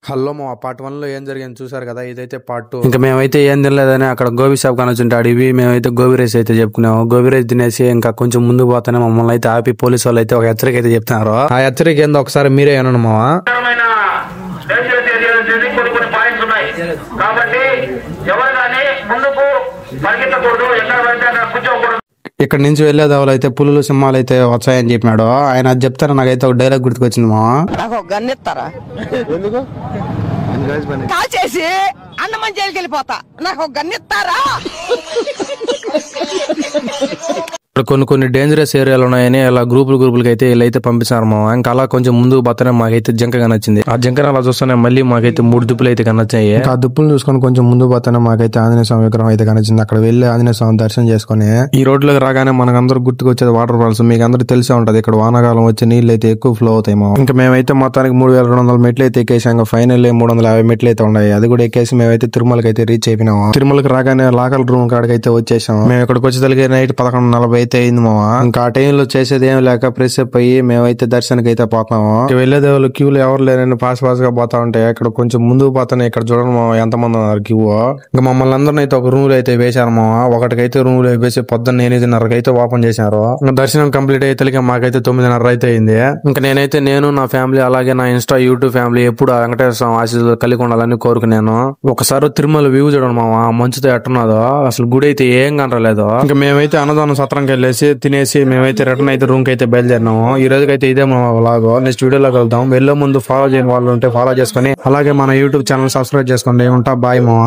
Hello మా part 1 లో ఏం జరిగింది చూసారు కదా, ఇదైతే పార్ట్ 2. ఇంకా మేమైతే ఏం తినలేదని అక్కడ గోబీ షాప్ కనొచ్చుంటే అడివి మేమైతే గోబీ రైస్ అయితే చెప్పుకున్నాము. గోబీ రైస్ తినేసి ఇంకా కొంచెం ముందుకు పోతానే మమ్మల్ని అయితే ఆపి పోలీసు వాళ్ళు అయితే ఒక హెచ్చరిక అయితే చెప్తున్నారు. ఆ హెచ్చరిక ఏందో ఒకసారి మీరే అనండి మావా. ఇక్కడ నుంచి వెళ్లే దావులు అయితే పులులు సింహాలు అయితే వచ్చాయని చెప్పినాడు ఆయన. అది చెప్తారా నాకైతే ఒక డైలాగ్ గుర్తుకొచ్చింది మా. నాకు ఒక గన్ ఇస్తారా? కాల్ చేసి అన్నమని జైలుకి వెళ్ళిపోతా. నాకు ఒక గన్ ఇస్తారా? ఇక్కడ కొన్ని డేంజరస్ ఏరియాలు ఉన్నాయని అలా గ్రూపులకి అయితే వీళ్ళైతే పంపించారు మా. ఇంకా అలా కొంచెం ముందుకు పోతానే మాకైతే జింక కనొచ్చింది. ఆ జింకను అలా చూస్తేనే మళ్ళీ మాకైతే 3 దుప్పులు అయితే కనొచ్చాయి. ఆ దుప్పులు చూసుకొని కొంచెం ముందుకు పోతానే మాకైతే ఆంజనేయ స్వామి విగ్రహం అయితే కనొచ్చింది. అక్కడ వెళ్ళి ఆంజనేయ స్వామి దర్శనం చేసుకుని ఈ రోడ్లోకి రాగానే మనకందరూ గుర్తుకొచ్చేది వాటర్ ఫాల్స్. మీకు అందరూ తెలిసే ఉంటది, ఇక్కడ వానాకాలం వచ్చే నీళ్ళు అయితే ఎక్కువ ఫ్లో అవుతాయి మా. ఇంకా మేమైతే మొత్తానికి 3200 మెట్లు అయితే ఎక్కేసాం. ఫైనల్ 350 మెట్లు అయితే ఉన్నాయి. అది కూడా ఎక్కేసి మేమైతే తిరుమలకి అయితే రీచ్ అయిపోయినాము. తిరుమలకి రాగానే లాకల్ రూమ్ కాడికి అయితే వచ్చేసాం. మేము ఇక్కడికి వచ్చేసరికి నైట్ 11:40 అయితే అయింది మావా. ఇంకా ఆ టైంలో చేసేది ఏం లేక ప్రెస్ అప్ అయ్యి మేమైతే దర్శనానికి అయితే పోతాము. వెళ్లేదే వాళ్ళు క్యూలు ఎవరు లేరని పాస్ గా పోతా ఉంటాయి. ఇక్కడ కొంచెం ముందుకు పోతానే ఇక్కడ చూడండి మా ఎంత మంది ఉన్నారు క్యూ. ఇంకా మమ్మల్ని అందరిని అయితే ఒక రూమ్ లో అయితే వేశారు మా. ఒకటికైతే రూమ్ లో వేసి పొద్దున్న 8:30కి అయితే ఓపెన్ చేశారు. ఇంకా దర్శనం కంప్లీట్ అయితే మాకైతే 9:30 అయితే అయింది. ఇంకా నేను నా ఫ్యామిలీ అలాగే నా ఇన్స్టా యూట్యూబ్ ఫ్యామిలీ ఎప్పుడు వెంకటేశ్వర స్వామి ఆశీస్సులు కలిగి ఉండాలని కోరుకున్నాను. ఒకసారి తిరుమల వ్యూ చూడండి మామ, మంచుతో ఎట్టున్నదో అసలు. గుడి అయితే ఏం కనరలేదు. ఇంకా మేమైతే అన్నదానం సత్రంకి వెళ్ళేసి తినేసి మేమైతే రిటర్న్ అయితే రూమ్ కి అయితే బయలుదేరినాము. ఈ రోజుకైతే ఇదే మా వ్లాగ్. నెక్స్ట్ వీడియోలోకి వెళ్తాం. వెళ్ళే ముందు ఫాలో చేయని వాళ్ళు ఉంటే ఫాలో చేసుకుని అలాగే మన యూట్యూబ్ ఛానల్ సబ్స్క్రైబ్ చేసుకోండి. ఉంటా బాయ్ మా.